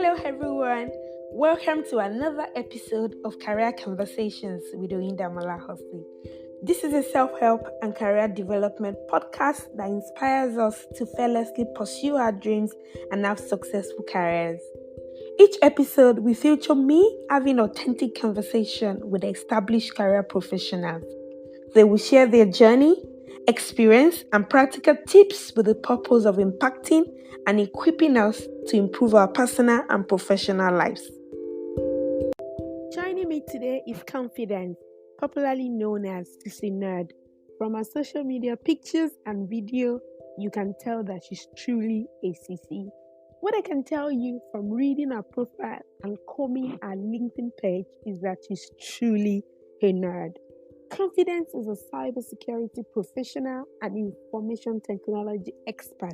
Hello, everyone. Welcome to another episode of Career Conversations with Oyindamola Hussey. This is a self-help and career development podcast that inspires us to fearlessly pursue our dreams and have successful careers. Each episode, we feature me having authentic conversation with established career professionals. They will share their journey, experience, and practical tips with the purpose of impacting and equipping us to improve our personal and professional lives. Joining me today is Confidence, popularly known as Sisi Nerd. From her social media pictures and video, you can tell that she's truly a Sisi. What I can tell you from reading her profile and combing her LinkedIn page is that she's truly a nerd. Confidence is a cybersecurity professional and information technology expert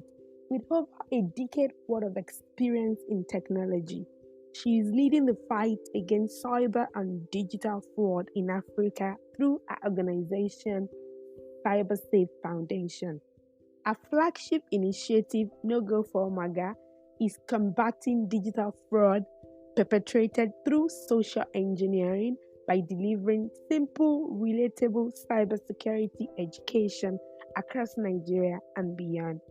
with over a decade worth of experience in technology. She is leading the fight against cyber and digital fraud in Africa through her organization, CyberSafe Foundation. Her flagship initiative, No Go for Maga, is combating digital fraud perpetrated through social engineering by delivering simple, relatable cybersecurity education across Nigeria and beyond.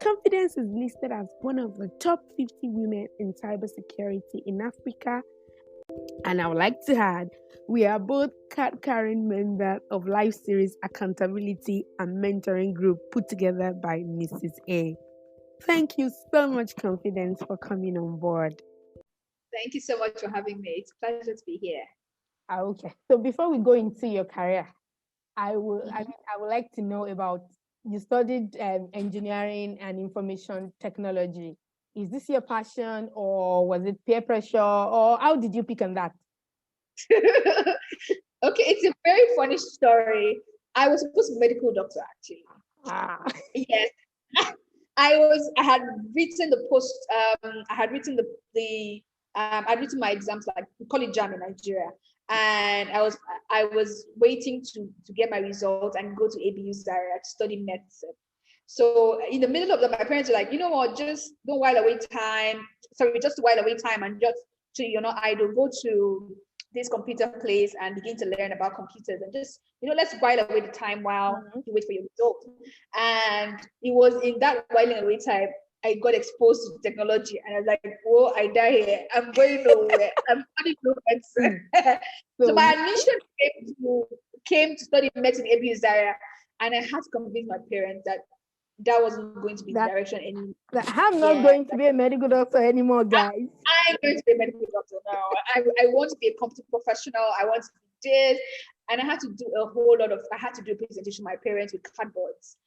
Confidence is listed as one of the top 50 women in cybersecurity in Africa. And I would like to add, we are both card-carrying members of live series accountability and mentoring group put together by Mrs. A. Thank you so much, Confidence, for coming on board. Thank you so much for having me. It's a pleasure to be here. Okay. So before we go into your career, I would like to know about, you studied engineering and information technology. Is this your passion, or was it peer pressure, or how did you pick on that? Okay, it's a very funny story. I was supposed to be a medical doctor, actually. Yes. I had written the post. I'd written my exams, like we call it jam in Nigeria, and I was waiting to get my results and go to ABU Zaria to study medicine. So in the middle of that, my parents were like, you know what, just don't while away time. Sorry, just to while away time and just to idle, go to this computer place and begin to learn about computers and just let's while away the time while you wait for your result. And it was in that whiling away time I got exposed to technology, and I was like, whoa, I die here. I'm going nowhere. I'm studying no medicine. So my admission came to study medicine in ABU Zaria, and I had to convince my parents that wasn't going to be the direction anymore. I'm not going to be a medical doctor anymore, guys. I'm going to be a medical doctor now. I want to be a competent professional. I want to do this. And I had to do a presentation to my parents with cardboards.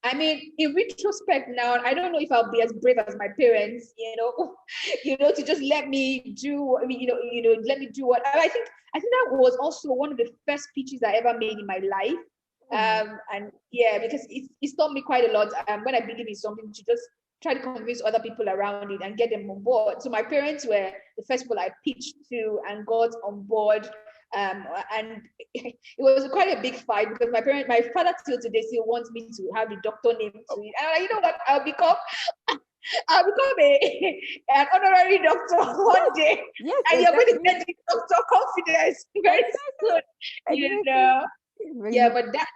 I mean, in retrospect now, I don't know if I'll be as brave as my parents, to just let me do, let me do what I think that was also one of the first pitches I ever made in my life. And yeah, because it's taught me quite a lot. When I believe in something, to just try to convince other people around it and get them on board. So my parents were the first people I pitched to and got on board. And it was quite a big fight because my father till today still wants me to have the doctor name to it. And you know what? I'll become an honorary doctor one day. Yes, and you're going to get the doctor Confidence very soon. Yeah, but that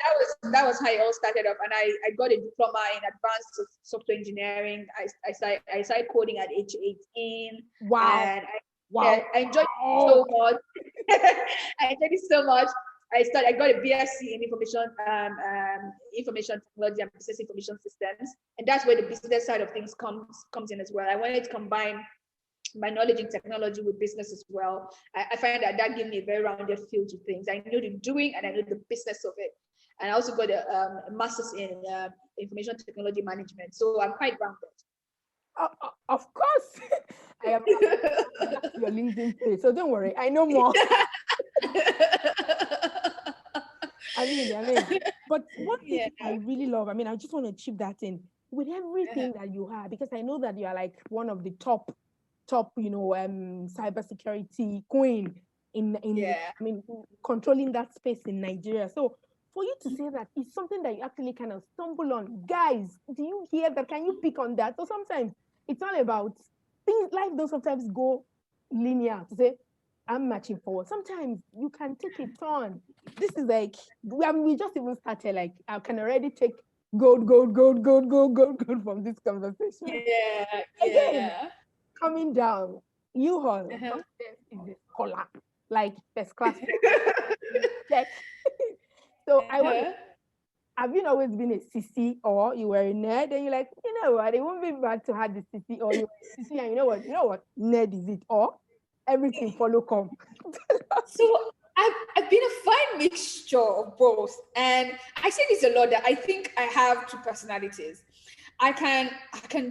was how it all started up, and I got a diploma in advanced software engineering. I started coding at age 18. Wow! And I enjoyed it so much. I enjoyed it so much. I got a BSc in information technology and business information systems, and that's where the business side of things comes in as well. I wanted to combine my knowledge in technology with business as well. I find that gave me a very rounded feel to things. I know the doing and I know the business of it. And I also got a master's in information technology management. So I'm quite rounded. Of course. I am your LinkedIn page, so don't worry. I know more. I mean, but one thing I really love, I just want to chip that in with everything that you have, because I know that you are like one of the top cybersecurity queen in controlling that space in Nigeria. So for you to say that it's something that you actually kind of stumble on, guys, do you hear that? Can you pick on that? So sometimes it's all about life does sometimes go linear to say, I'm marching forward. Sometimes you can take a turn. This is like, we just even started, like, I can already take gold from this conversation. Yeah. Again, coming down, you all, Uh-huh. confidence is a scholar, like first class. Check. So I want, have you always been a Sisi or you were a nerd? And you're like, you know what, it won't be bad to have the Sisi, or you were a Sisi and you know what, nerd is it, or everything follow come. So I've been a fine mixture of both. And I say this a lot, that I think I have two personalities. I can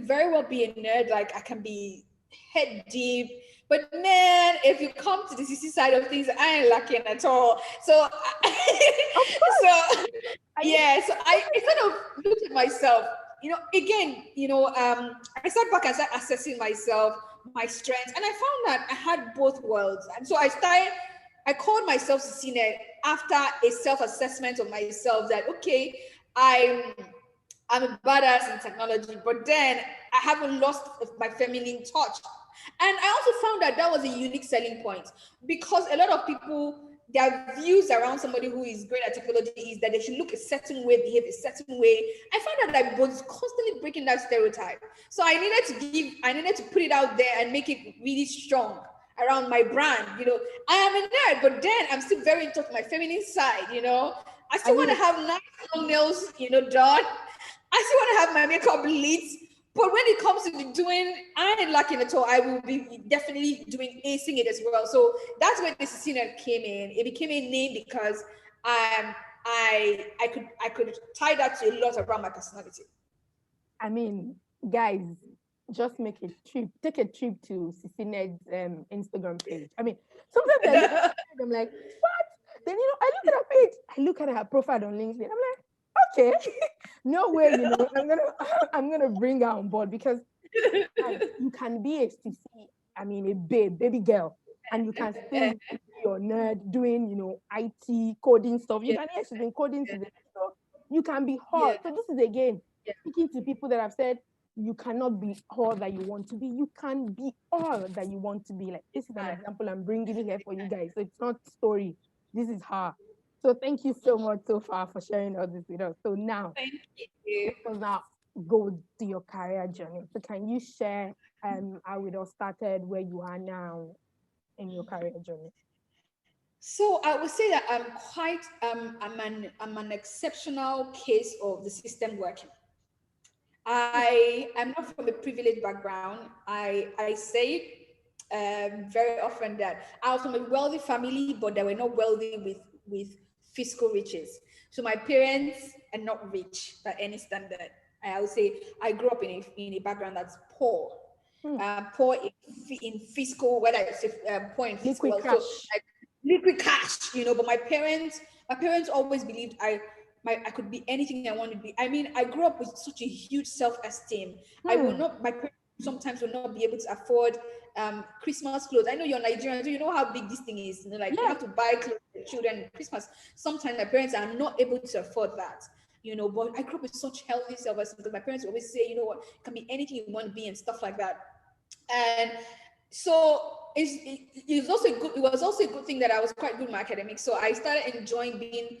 very well be a nerd, like I can be head deep, but man, if you come to the CC side of things, I ain't lacking at all. So so yeah, so I kind of looked at myself, again, I sat back and started assessing myself, my strengths, and I found that I had both worlds. And so I called myself Sisi Nerd after a self-assessment of myself, that okay, I'm a badass in technology, but then I haven't lost my feminine touch. And I also found that was a unique selling point, because a lot of people, their views around somebody who is great at technology is that they should look a certain way, behave a certain way. I found that I was constantly breaking that stereotype. So I needed to put it out there and make it really strong around my brand. I am a nerd, but then I'm still very in touch with my feminine side. I still want to have nice long nails, done. I still want to have my makeup lit. But when it comes to doing, I ain't lacking at all. I will be definitely acing it as well. So that's where this Sisi Nerd came in. It became a name because I could tie that to a lot around my personality. I mean, guys, just take a trip to Sisi Nerd's Instagram page. I mean, sometimes I'm like, what? Then I look at her page, I look at her profile on LinkedIn. I'm like, okay, no way, I'm gonna bring her on board, because you can be a Sisi, I mean, a baby girl, and you can still be your nerd doing, IT coding stuff. You can she's been coding today, so you can be hot. So this is again speaking to people that have said you cannot be all that you want to be. You can be all that you want to be. Like, this is an example I'm bringing here for you guys. So it's not story. This is her. So thank you so much so far for sharing all this with us. So now, thank you. let's now go to your career journey. So can you share how it all started, where you are now in your career journey? So I would say that I'm an exceptional case of the system working. I am not from a privileged background. I say very often that I was from a wealthy family, but they were not wealthy with fiscal riches. So my parents are not rich by any standard. I would say I grew up in a background that's poor. Poor in fiscal, whether it's poor in fiscal, liquid cash. so like liquid cash, but my parents always believed I could be anything I wanted to be. I mean, I grew up with such a huge self-esteem. My parents sometimes will not be able to afford Christmas clothes. I know you're Nigerian, so you know how big this thing is. You have to buy clothes for children at Christmas. Sometimes my parents are not able to afford that. But I grew up with such healthy self-esteem, because my parents always say, it can be anything you want to be and stuff like that. And so it was also a good thing that I was quite good in my academics. So I started enjoying being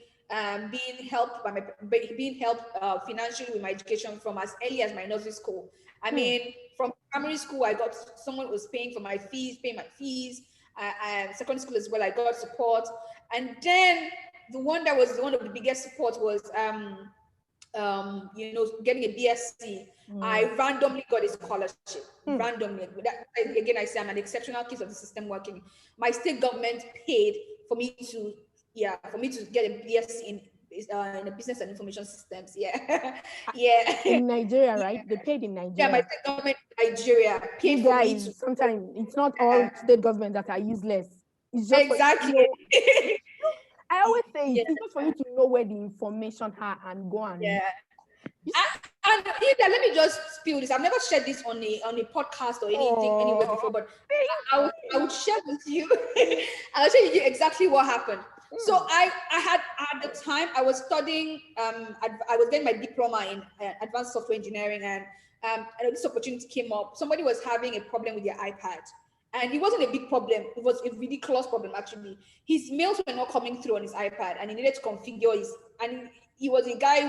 helped financially with my education from as early as my nursery school. I mean, from primary school, I got someone who was paying my fees. And secondary school as well, I got support. And then the one that was one of the biggest support was getting a BSc. I randomly got a scholarship. Randomly. Again, I say I'm an exceptional case of the system working. My state government paid for me to get a BSc in a business and information systems. In Nigeria, right? They paid in Nigeria. Yeah, my state government in Nigeria paid for me to. Sometimes it's not all state governments that are useless. It's just exactly. I always say it's just for you to know where the information are and go and. Yeah. And let me just spill this. I've never shared this on a podcast or anything anywhere before, but I would share with you. I'll show you exactly what happened. So I had, at the time I was studying, I was getting my diploma in advanced software engineering, and and this opportunity came up. Somebody was having a problem with their iPad. And it wasn't a big problem. It was a ridiculous problem, actually. His mails were not coming through on his iPad, and he needed to configure his. And he was a guy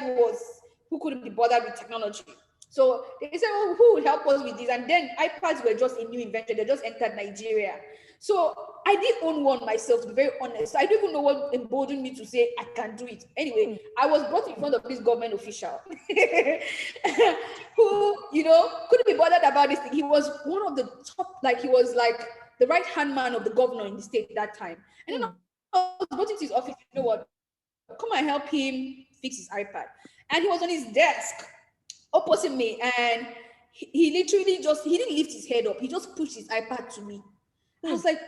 who couldn't be bothered with technology. So they said, "Oh, who will help us with this?" And then iPads were just a new invention. They just entered Nigeria. So I did own one myself, to be very honest. I don't even know what emboldened me to say I can do it. Anyway, I was brought in front of this government official who, couldn't be bothered about this thing. He was one of the top, like he was like the right-hand man of the governor in the state at that time. And then I was brought into his office, you know what, come and help him fix his iPad. And he was on his desk opposite me, and he literally he didn't lift his head up. He just pushed his iPad to me. I was like,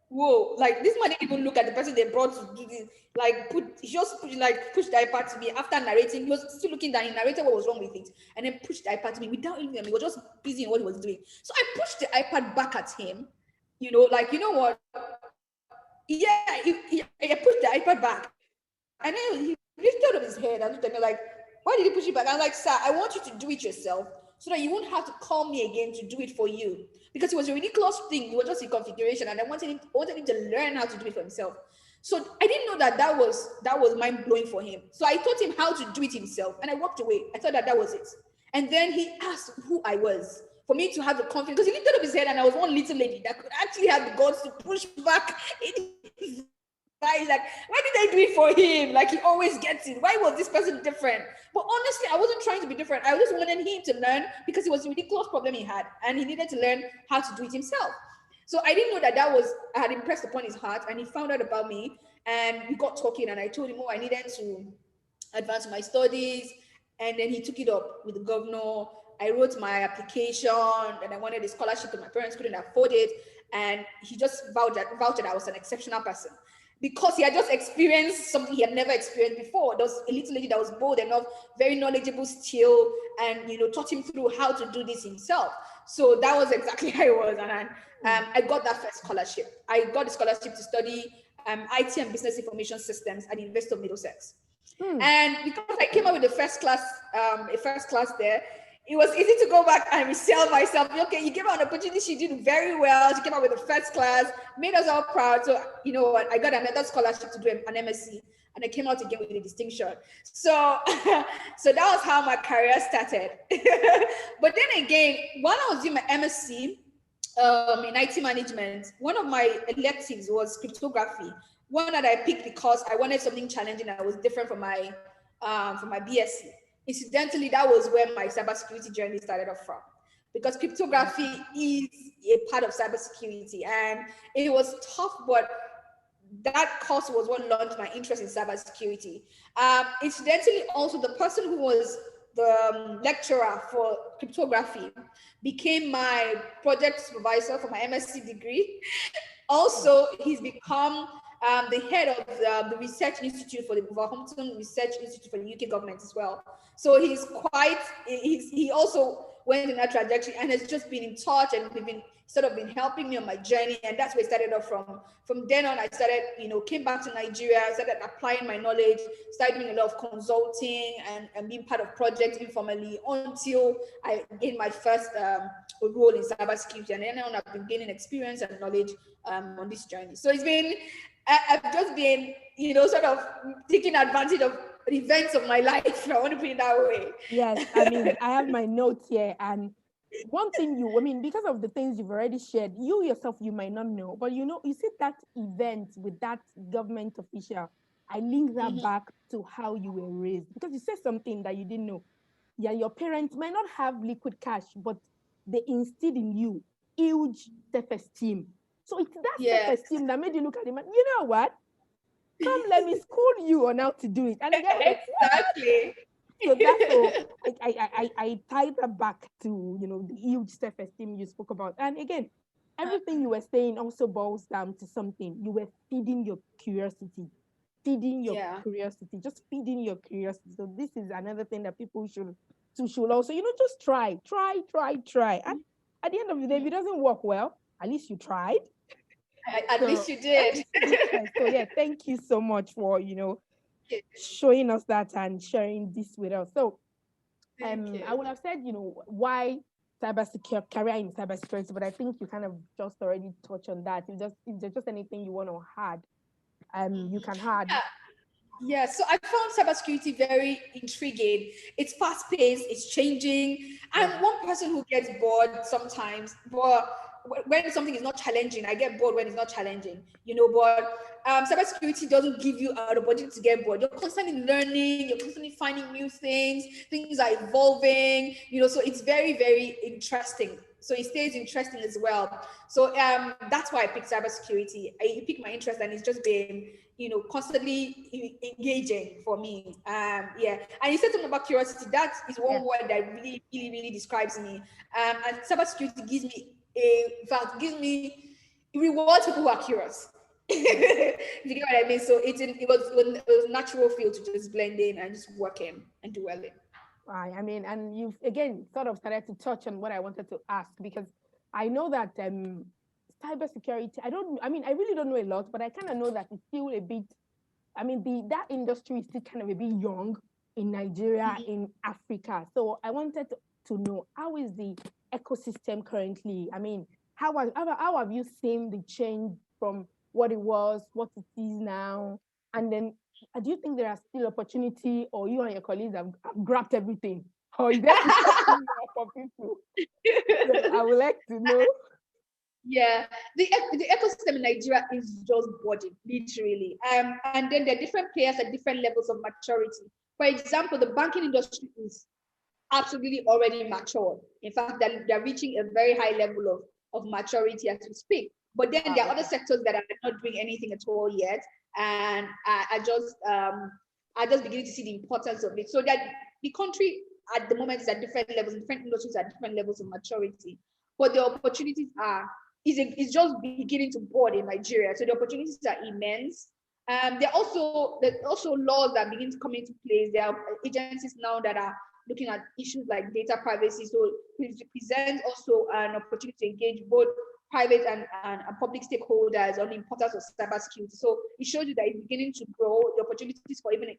whoa, like this man didn't even look at the person they brought to do this. Like he just pushed the iPad to me after narrating. He was still looking down. He narrated what was wrong with it, and then pushed the iPad to me without even. He was just busy in what he was doing. So I pushed the iPad back at him. What? Yeah, I pushed the iPad back, and then he lifted up his head and looked at me like, why did you push it back? I'm like, sir, I want you to do it yourself so that you won't have to call me again to do it for you. Because it was a ridiculous thing. It was just a configuration, and I wanted him to learn how to do it for himself. So I didn't know that was mind-blowing for him. So I taught him how to do it himself, and I walked away. I thought that was it. And then he asked who I was for me to have the confidence, because he lifted up his head, and I was one little lady that could actually have the guts to push back in his eyes. Like, why did I do it for him? Like, he always gets it. Why was this person different? But honestly, I wasn't trying to be different. I just wanted him to learn, because it was a ridiculous problem he had, and he needed to learn how to do it himself. So I didn't know that I had impressed upon his heart, and he found out about me, and we got talking, and I told him, I needed to advance my studies, and then he took it up with the governor. I wrote my application, and I wanted a scholarship because my parents couldn't afford it, and he just vouched that I was an exceptional person, because he had just experienced something he had never experienced before. There was a little lady that was bold enough, very knowledgeable still, and taught him through how to do this himself. So that was exactly how it was. And I got that first scholarship. I got the scholarship to study IT and business information systems at the University of Middlesex. And because I came up with a first class there, it was easy to go back and resell myself. Okay, you gave her an opportunity. She did very well. She came out with the first class, made us all proud. So, you know what? I got another scholarship to do an MSc, and I came out again with a distinction. So, so that was how my career started. But then again, while I was doing my MSc in IT management, one of my electives was cryptography. One that I picked because I wanted something challenging that was different from my BSc. Incidentally, that was where my cybersecurity journey started off from, because cryptography is a part of cybersecurity, and it was tough, but that course was what launched my interest in cybersecurity. Incidentally, also the person who was the lecturer for cryptography became my project supervisor for my MSc degree. Also, he's become the head of the research institute for the Wolverhampton Research Institute for the UK government as well. So he also went in that trajectory and has just been in touch, and we've been been helping me on my journey. And that's where it started off from. From then on, I started, came back to Nigeria, started applying my knowledge, started doing a lot of consulting and being part of projects informally until I gained my first role in cybersecurity. And then on, I've been gaining experience and knowledge on this journey. So I've just been, sort of taking advantage of the events of my life. I want to put it that way. Yes, I mean, I have my notes here, and one thing because of the things you've already shared, you yourself, you might not know, but you see that event with that government official, I link that back to how you were raised, because you said something that you didn't know. Yeah, your parents might not have liquid cash, but they instilled in you huge self-esteem. So it's that self-esteem that made you look at him and, you know what? Come, let me school you on how to do it. And again, exactly. So that's I tie that back to the huge self-esteem you spoke about. And again, everything you were saying also boils down to something. You were feeding your curiosity. Just feeding your curiosity. So this is another thing that people should also, just try. And at the end of the day, if it doesn't work well, at least you tried. At least you did. So yeah, thank you so much for showing us that and sharing this with us. So I would have said, why cybersecurity, career in cybersecurity, but I think you kind of just already touched on that. If there's just anything you want to add, you can add. Yeah, so I found cybersecurity very intriguing. It's fast-paced, it's changing. I'm one person who gets bored sometimes, but when something is not challenging, I get bored when it's not challenging, but cybersecurity doesn't give you an opportunity to get bored. You're constantly learning, you're constantly finding new things are evolving, so it's very, very interesting. So it stays interesting as well. So that's why I picked cybersecurity. I picked my interest, and it's just been, constantly engaging for me. And you said something about curiosity. That is one word that really, really, really describes me. And cybersecurity gives me rewards people who are curious. If you get what I mean. So it was a natural feel to just blend in and just work in and do well in. Right. I mean, and you've again sort of started to touch on what I wanted to ask, because I know that cybersecurity, I really don't know a lot, but I kind of know that it's still a bit, that industry is still kind of a bit young in Nigeria, in Africa. So I wanted to know, how is the ecosystem currently? I mean, how have you seen the change from what it was, what it is now? And then do you think there are still opportunity, or you and your colleagues have grabbed everything? Or is there still more for people? So I would like to know. Yeah, the ecosystem in Nigeria is just budding, literally. And then there are different players at different levels of maturity. For example, the banking industry is absolutely already mature. In fact, they're reaching a very high level of maturity as we speak. But then there are other sectors that are not doing anything at all yet. And I just beginning to see the importance of it. So that the country at the moment is at different levels, different industries at different levels of maturity. But the opportunities is just beginning to board in Nigeria. So the opportunities are immense. There are also laws that begin to come into place. There are agencies now that are looking at issues like data privacy. So it presents also an opportunity to engage both private and public stakeholders on the importance of cybersecurity. So it shows you that it's beginning to grow. The opportunities for even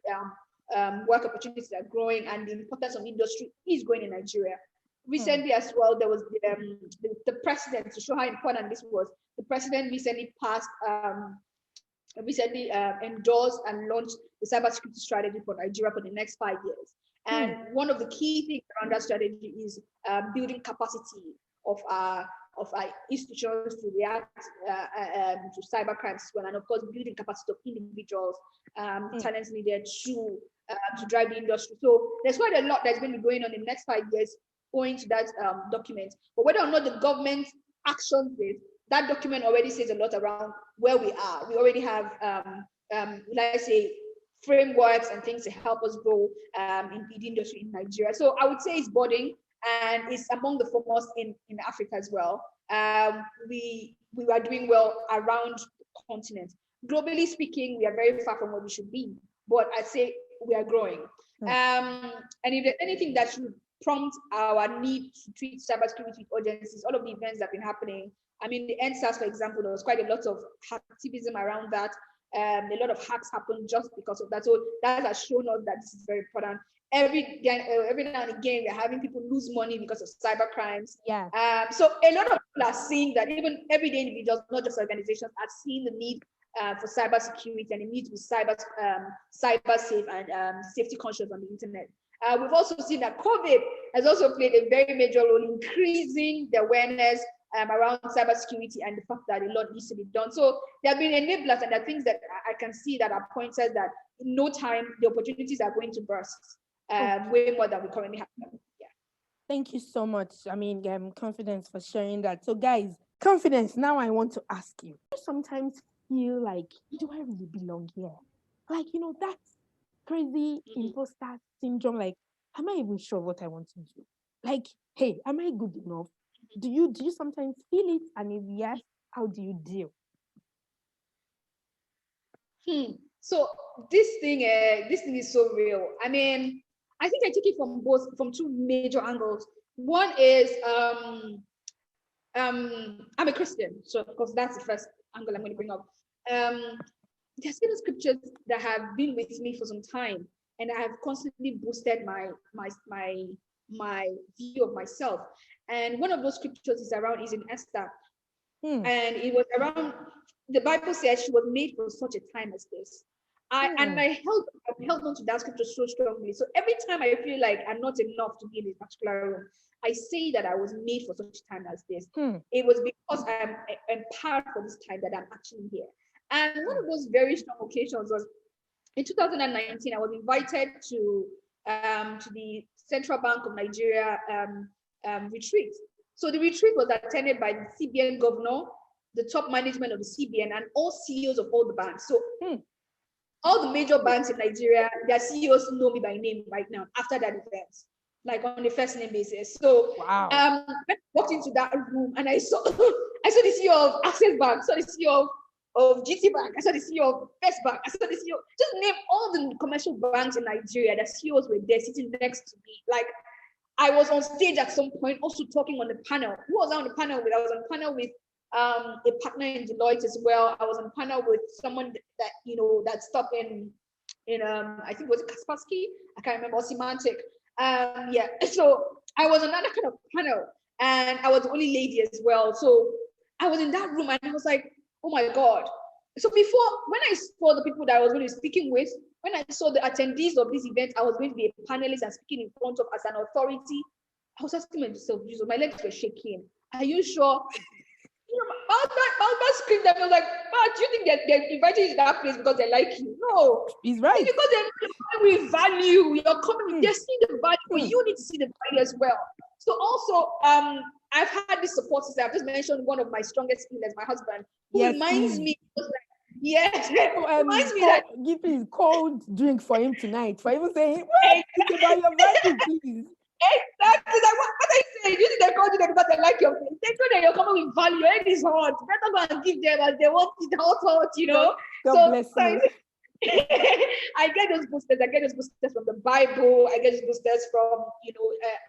work opportunities are growing, and the importance of industry is growing in Nigeria. Recently as well, there was the president, to show how important this was. The president recently endorsed and launched the cybersecurity strategy for Nigeria for the next 5 years. And one of the key things around that strategy is building capacity of our institutions to react to cybercrimes as well, and of course building capacity of individuals, talents needed to drive the industry. So there's quite a lot that's going to be going on in the next 5 years owing to that document. But whether or not the government actions it, that document already says a lot around where we are. We already have, let's say, frameworks and things to help us grow in the industry in Nigeria. So I would say it's budding, and it's among the foremost in Africa as well. We are doing well around the continent. Globally speaking, we are very far from where we should be, but I'd say we are growing. And if there's anything that should prompt our need to treat cybersecurity urgencies, all of the events that have been happening. I mean, the NSAS, for example, there was quite a lot of activism around that. A lot of hacks happened just because of that. So that has shown us that this is very important. Every now and again, we're having people lose money because of cyber crimes. Yeah. So a lot of people are seeing that, even everyday individuals, not just organizations, are seeing the need for cybersecurity and the need to be cyber safe and safety conscious on the internet. We've also seen that COVID has also played a very major role in increasing the awareness around cybersecurity and the fact that a lot needs to be done. So there have been enablers, and there are things that I can see that are pointed that in no time the opportunities are going to burst way more than we currently have. Yeah. Thank you so much. I mean, Confidence, for sharing that. So guys, Confidence, now I want to ask you. You sometimes feel like, do I really belong here? Like, that's crazy imposter syndrome. Like, am I even sure what I want to do? Like, hey, am I good enough? Do you sometimes feel it? And if yes, how do you deal? So this thing is so real. I mean, I think I take it from two major angles. One is I'm a Christian, so of course that's the first angle I'm going to bring up. There's certain scriptures that have been with me for some time, and I have constantly boosted my my view of myself. And one of those scriptures is in Esther. And it was around, the Bible says she was made for such a time as this. And I held on to that scripture so strongly. So every time I feel like I'm not enough to be in a particular room, I say that I was made for such a time as this. It was because I'm empowered for this time that I'm actually here. And one of those very strong occasions was in 2019. I was invited to the Central Bank of Nigeria retreat. So the retreat was attended by the CBN governor, the top management of the CBN, and all CEOs of all the banks. So all the major banks in Nigeria, their CEOs know me by name right now after that event, like on a first name basis. So I walked into that room and I saw the CEO of Access Bank, saw the CEO of GT Bank, I saw the CEO of First Bank, I saw the CEO, just name all the commercial banks in Nigeria. The CEOs were there sitting next to me. Like, I was on stage at some point also talking on the panel. Who was I on the panel with? I was on the panel with a partner in Deloitte as well. I was on a panel with someone that that stuck in I think it was Kaspersky. I can't remember, or Semantic. So I was on that kind of panel, and I was the only lady as well. So I was in that room and I was like, oh my God. So before, when I saw the people that I was going to be speaking with, when I saw the attendees of this event, I was going to be a panelist and speaking in front of as an authority, I was asking myself, Jesus, my legs were shaking. Are you sure? My screamed at me. I was like, but do you think they're invited you to that place because they like you? No. He's right. It's because they're coming with value. You're coming with, they're seeing the value, but you need to see the value as well. So also, I've had this support system. I've just mentioned one of my strongest pillars, my husband, who reminds me, reminds me that give me cold drink for him tonight. For even saying, it's about your value, please. Exactly. Like, what I say, you think they called you because they like your face. They know that you're coming with value. Your head is hot. Better go and give them as they want it hot, God bless you. I get those boosters. I get those boosters from the Bible. I get those boosters from,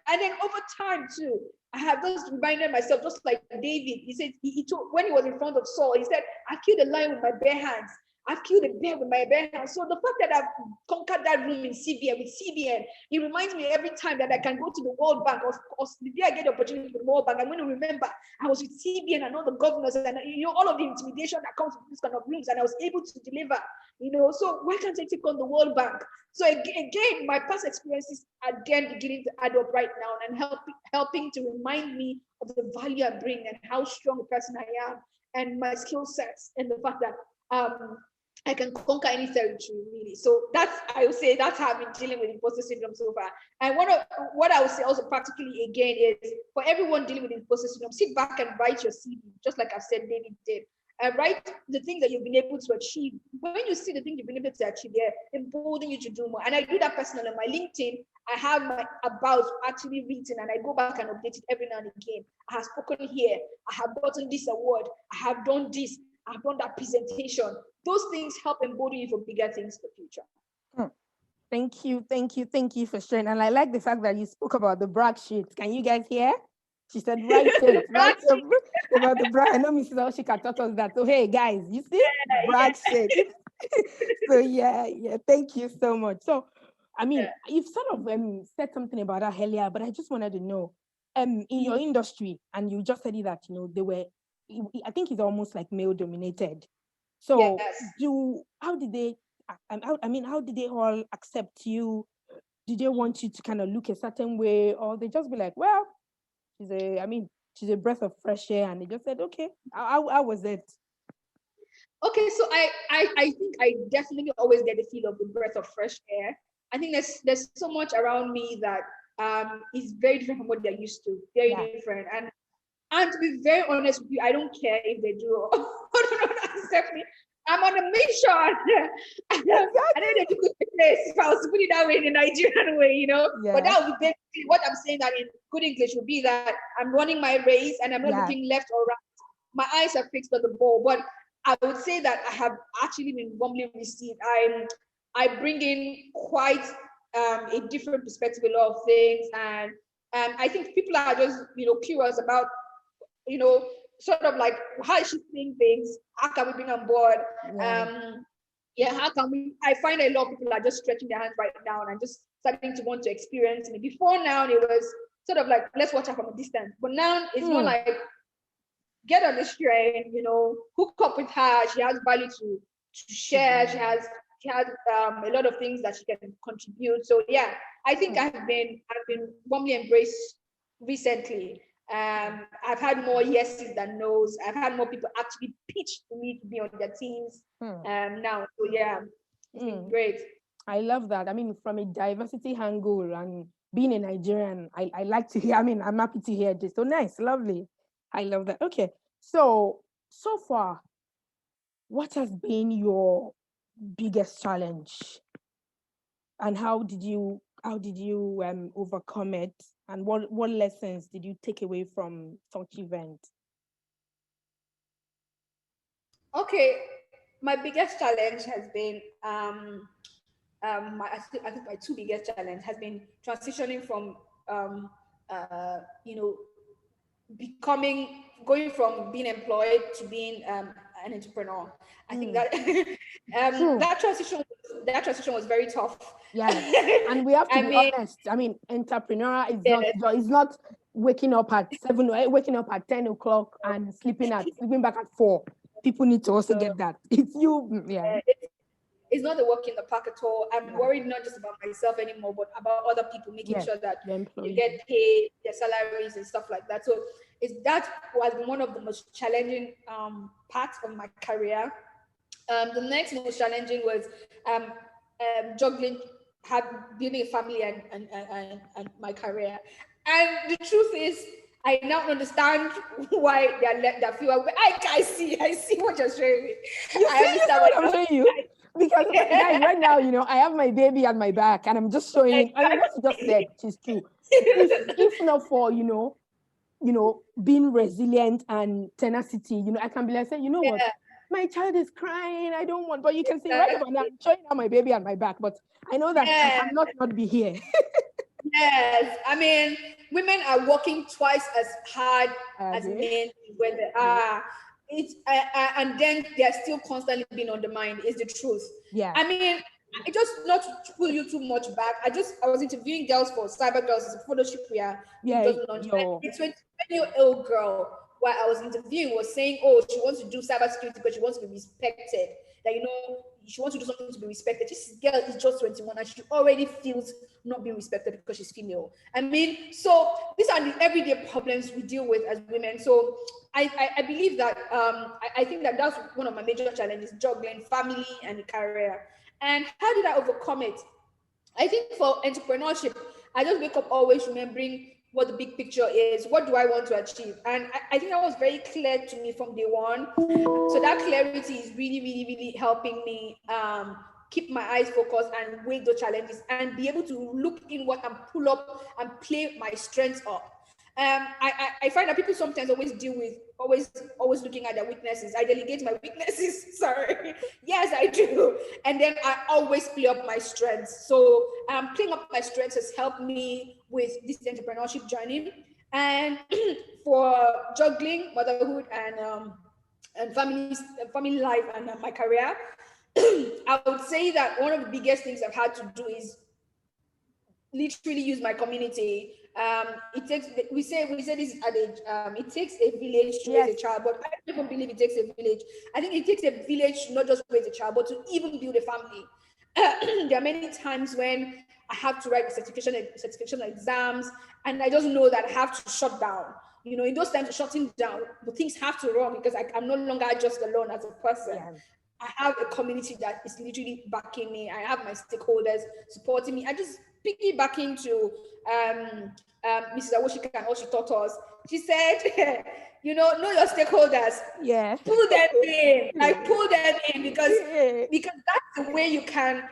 and then over time too, I have just reminded myself, just like David, he said, he told, when he was in front of Saul, he said, I killed a lion with my bare hands. I've killed a bear with my bare hands. So the fact that I've conquered that room in CBN with CBN, it reminds me every time that I can go to the World Bank or the day I get the opportunity for the World Bank, I'm going to remember I was with CBN and all the governors and all of the intimidation that comes with these kind of rooms, and I was able to deliver. So why can't I take on the World Bank? So again, my past experiences are again beginning to add up right now and helping to remind me of the value I bring and how strong a person I am and my skill sets, and the fact that I can conquer any territory, really. So I would say that's how I've been dealing with imposter syndrome so far. And what I would say also practically again is, for everyone dealing with imposter syndrome, sit back and write your CV, just like I've said David did. And write the things that you've been able to achieve. When you see the things you've been able to achieve, they're emboldening you to do more. And I do that personally. On my LinkedIn, I have my about actually written, and I go back and update it every now and again. I have spoken here. I have gotten this award. I have done this. I've done that presentation. Those things help embolden you for bigger things in the future. Thank you for sharing. And I like the fact that you spoke about the brag sheet. Can you guys hear? She said, write it about the brag. I know Mrs. Awosika taught us that. So, hey, guys, you see? Brag sheet. So, yeah, thank you so much. So, I mean, you've sort of said something about that earlier, but I just wanted to know, in your industry, and you just said it that, they were, I think it's almost like male dominated. So how did they all accept you? Did they want you to kind of look a certain way, or they just be like, well, she's a breath of fresh air, and they just said, okay, how was it? Okay, so I think I definitely always get the feel of the breath of fresh air. I think there's so much around me that is very different from what they're used to, very different. And to be very honest with you, I don't care if they do or don't accept me. I'm on a mission. I know they do good place if I was to put it that way in the Nigerian way, But that would be basically what I'm saying, that in good English would be that I'm running my race and I'm not looking left or right. My eyes are fixed on the ball. But I would say that I have actually been warmly received. I bring in quite a different perspective, a lot of things, and I think people are just curious about sort of like, how is she seeing things? How can we bring on board? How can we? I find a lot of people are just stretching their hands right now, and I'm just starting to want to experience me. Before now, it was sort of like, let's watch her from a distance. But now it's more like, get on this train, hook up with her. She has value to share. She has a lot of things that she can contribute. So yeah, I think I've been warmly embraced recently. I've had more yeses than nos. I've had more people actually pitch to me to be on their teams now. So yeah, it's been great. I love that. I mean, from a diversity angle and being a Nigerian, I like to hear. I mean, I'm happy to hear this. So nice, lovely. I love that. Okay, so far, what has been your biggest challenge, and how did you overcome it, and what lessons did you take away from such event? Okay, my biggest challenge has been I think my two biggest challenge has been transitioning from going from being employed to being an entrepreneur. I think that that transition was very tough. Yeah, and we have to be honest. I mean, entrepreneur is not waking up at 7 waking up at 10 o'clock and sleeping back at 4. People need to also get that. It's you, yeah. It's not a walk in the park at all. I'm worried not just about myself anymore, but about other people, making sure that you get paid, their salaries and stuff like that. So that was one of the most challenging parts of my career. The next most challenging was juggling, building a family and my career. And the truth is, I now understand why they're fewer. I see what you're showing. I understand what I'm showing you. Because guys, right now, I have my baby at my back, and I'm just showing it. I mean, what you just said is true. If not for being resilient and tenacity, I can be like, say, what, my child is crying. I don't want, but you can see right about now, I'm showing out my baby at my back, but I know that I cannot not be here. Yes, I mean, women are working twice as hard as men when they are. And then they're still constantly being undermined, is the truth. Yeah. I mean, I just, not to pull you too much back, I was interviewing girls for Cyber Girls. It's a photo shoot we are. It's 20-year-old girl where I was interviewing was saying, oh, she wants to do cybersecurity because she wants to be respected. That, she wants to do something to be respected. This girl is just 21 and she already feels not being respected because she's female. I mean, so these are the everyday problems we deal with as women. So I believe that I think that that's one of my major challenges, juggling family and career. And how did I overcome it? I think for entrepreneurship, I just wake up always remembering what the big picture is. What do I want to achieve? And I think that was very clear to me from day one. So that clarity is really, really, really helping me keep my eyes focused and weigh the challenges and be able to look inward and pull up and play my strengths up. I find that people sometimes always deal with always looking at their weaknesses. I delegate my weaknesses. Sorry. Yes, I do. And then I always play up my strengths. So playing up my strengths has helped me with this entrepreneurship journey. And for juggling motherhood and family life and my career, I would say that one of the biggest things I've had to do is literally use my community. We say this adage, it takes a village to raise a child, but I don't even believe it takes a village. I think it takes a village to not just raise a child, but to even build a family. There are many times when I have to write certification exams, and I just know that I have to shut down. In those times of shutting down, but things have to run because I'm no longer just alone as a person. Yeah. I have a community that is literally backing me. I have my stakeholders supporting me. I just piggybacking to Mrs. Awosika and all she taught us. She said, know your stakeholders. Yeah. Pull them in. Pull them in because that's the way you can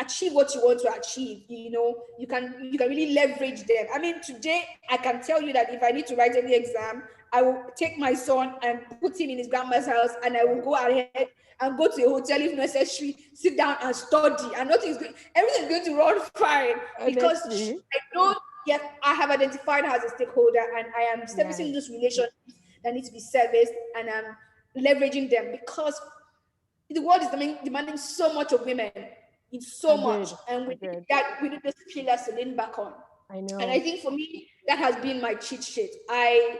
achieve what you want to achieve. You can really leverage them. I mean, today I can tell you that if I need to write any exam, I will take my son and put him in his grandma's house, and I will go ahead and go to a hotel if necessary, sit down and study, and everything is going to run fine because I know, yes, I have identified her as a stakeholder, and I am servicing those relationships that need to be serviced, and I'm leveraging them because the world is demanding so much of women. It's so Agreed. much. And Agreed. we need those pillars to lean back on. I know. And I think for me, that has been my cheat sheet. I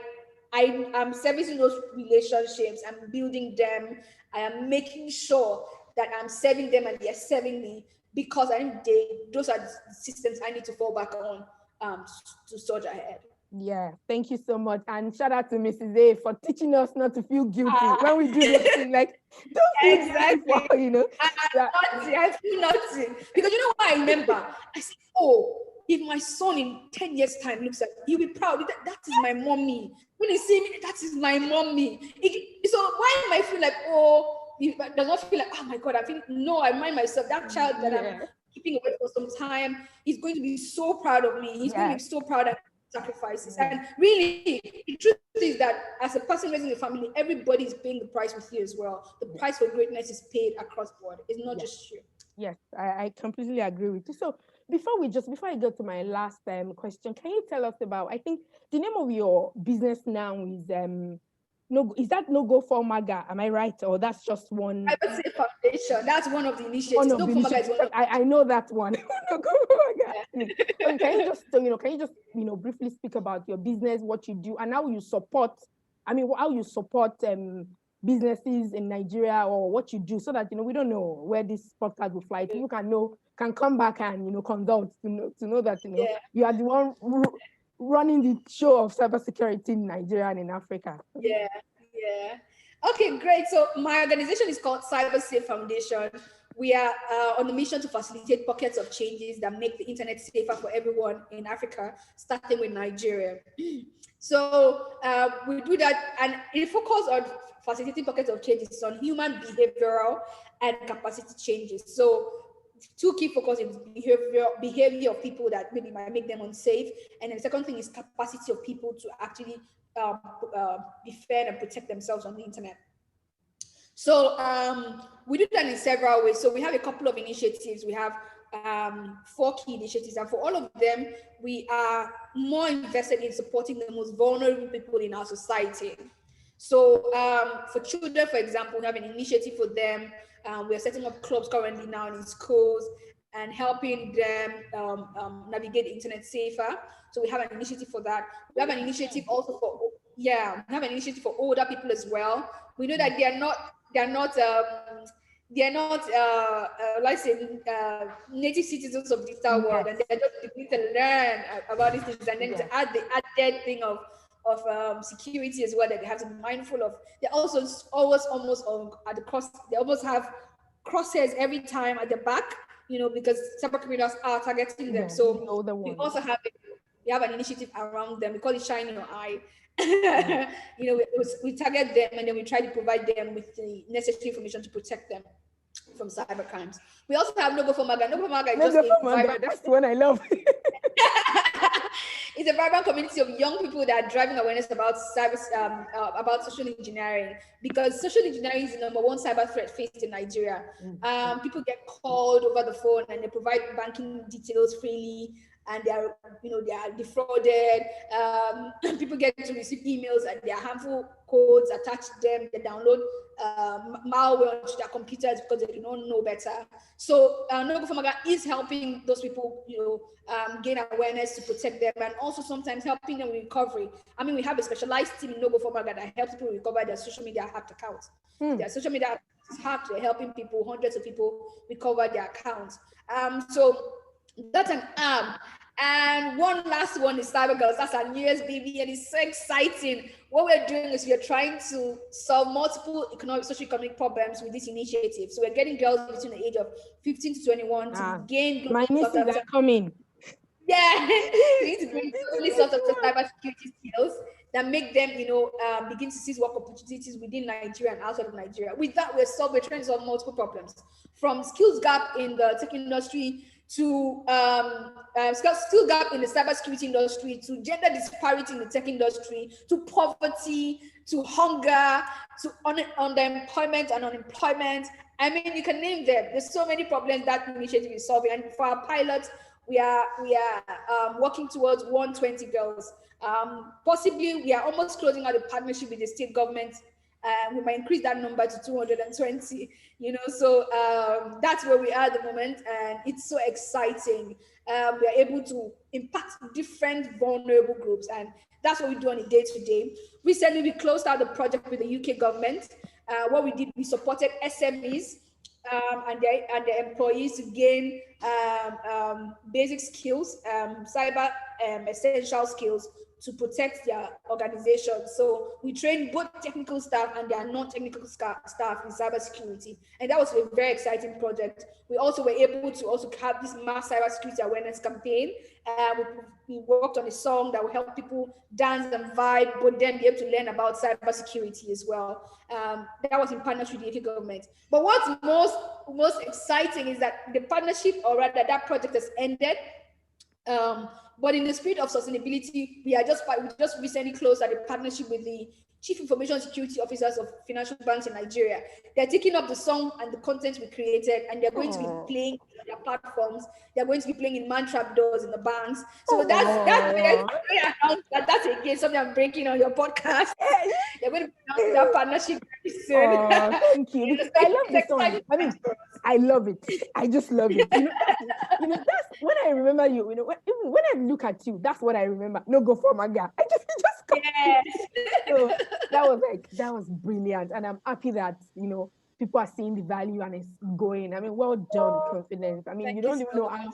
am servicing those relationships. I'm building them. I am making sure that I'm serving them and they're serving me, because I think those are the systems I need to fall back on to surge ahead. Yeah, thank you so much. And shout out to Mrs. A for teaching us not to feel guilty when we do those things. Like, don't feel Exactly. guilty for, you know. I feel nothing. Because you know what I remember? I said, oh, if my son in 10 years' time looks at me, he'll be proud. That is my mommy. When he see me, that is my mommy. So why am I feel like, oh, it does not feel like, oh my God, I feel, no, I remind myself, that child that I'm keeping away for some time, he's going to be so proud of me. He's going to be so proud of sacrifices. And really, the truth is that as a person raising a family, everybody is paying the price with you as well. The price for greatness is paid across board. It's not just you. Yes, I completely agree with you. So before I go to my last question, can you tell us about, I think the name of your business now is is that No Go for MAGA? Am I right? Or that's just one? Cybersecurity Foundation. That's one of the initiatives. One of the initiatives. I know that one. No Go for MAGA. So can you just briefly speak about your business, what you do, and how you support? How you support businesses in Nigeria, or what you do, so that we don't know where this podcast will fly. People can come back and consult to know that you are the one running the show of cybersecurity in Nigeria and in Africa. Yeah. Okay, great. So my organization is called Cybersecurity Foundation. We are on a mission to facilitate pockets of changes that make the internet safer for everyone in Africa, starting with Nigeria. So we do that, and it focuses on facilitating pockets of changes on human behavioral and capacity changes. So two key focuses: behavior of people that maybe might make them unsafe, and then the second thing is capacity of people to actually defend and protect themselves on the internet. So we do that in several ways. So we have a couple of initiatives. We have 4 key initiatives, and for all of them, we are more invested in supporting the most vulnerable people in our society. So for children, for example, we have an initiative for them. We are setting up clubs currently now in schools and helping them navigate the internet safer. So we have an initiative for that. We have an initiative also for older people as well. We know that they are not let's say native citizens of this world, and they're just need to learn about these things, and then to add the added thing of security as well that they have to be mindful of. They also always almost at the cross. They almost have crosshairs every time at the back, because cyber criminals are targeting them. So we also have an initiative around them. We call it Shine Your Eye. We target them, and then we try to provide them with the necessary information to protect them from cyber crimes. We also have No Go for MAGA. No Go for MAGA is just a vibrant. That's the one I love. It's a vibrant community of young people that are driving awareness about about social engineering, because social engineering is the number one cyber threat faced in Nigeria. People get called over the phone, and they provide banking details freely, and they are defrauded. People get to receive emails, and there are harmful codes attached to them. They download malware onto their computers because they don't know better. So No Go for MAGA is helping those people, gain awareness to protect them, and also sometimes helping them with recovery. We have a specialized team in No Go for MAGA that helps people recover their social media hacked accounts. Their social media is hacked. They're helping people, hundreds of people, recover their accounts. So that's an arm. And one last one is Cyber Girls. That's our newest baby, and it's so exciting. What we're doing is we're trying to solve multiple socio-economic problems with this initiative. So we're getting girls between the age of 15 to 21 to gain. My nieces are coming. Yeah, we need to bring these sorts of cybersecurity skills that make them, begin to seize work opportunities within Nigeria and outside of Nigeria. With that, we're trying to solve multiple problems, from skills gap in the tech industry to skill gap in the cybersecurity industry, to gender disparity in the tech industry, to poverty, to hunger, to underemployment and unemployment. You can name them. There's so many problems that initiative is solving. And for our pilots, we are working towards 120 girls. Possibly, we are almost closing out a partnership with the state government We might increase that number to 220, so that's where we are at the moment, and it's so exciting. We are able to impact different vulnerable groups, and that's what we do on a day-to-day. Recently, we closed out the project with the UK government. What we did, we supported SMEs and their employees to gain basic skills, cyber essential skills to protect their organization. So we trained both technical staff and their non-technical staff in cybersecurity, and that was a very exciting project. We also were able to also have this mass cybersecurity awareness campaign. We worked on a song that will help people dance and vibe, but then be able to learn about cybersecurity as well. That was in partnership with the UK government. But what's most exciting is that the partnership, or rather that project, has ended. But in the spirit of sustainability, we just recently closed a partnership with the Chief Information Security Officers of Financial Banks in Nigeria. They're taking up the song and the content we created, and they're going to be playing on their platforms. They're going to be playing in man-trap doors in the banks. So that's again something I'm breaking on your podcast. They're going to be that partnership very soon. Thank you. I love this song. I mean, I love it. I just love it. That's when I remember you. When I look at you, that's what I remember. No go for my guy. I just yes. So that was brilliant, and I'm happy that people are seeing the value and it's going. I mean, well done, Confidence. I mean, you don't even know how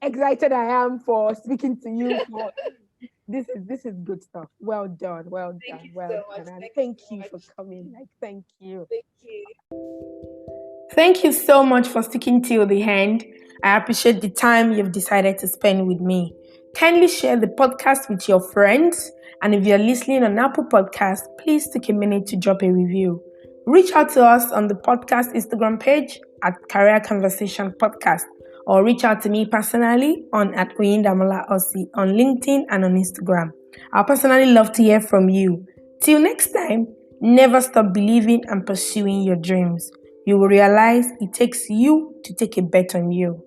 excited I am for speaking to you. This is good stuff. Well done. Thank you for coming. Thank you. Thank you. Thank you so much for sticking till the end. I appreciate the time you've decided to spend with me. Kindly share the podcast with your friends. And if you're listening on Apple Podcasts, please take a minute to drop a review. Reach out to us on the podcast Instagram page at Career Conversation Podcast, or reach out to me personally on @Oyindamola-Osi on LinkedIn and on Instagram. I'll personally love to hear from you. Till next time, never stop believing and pursuing your dreams. You will realize it takes you to take a bet on you.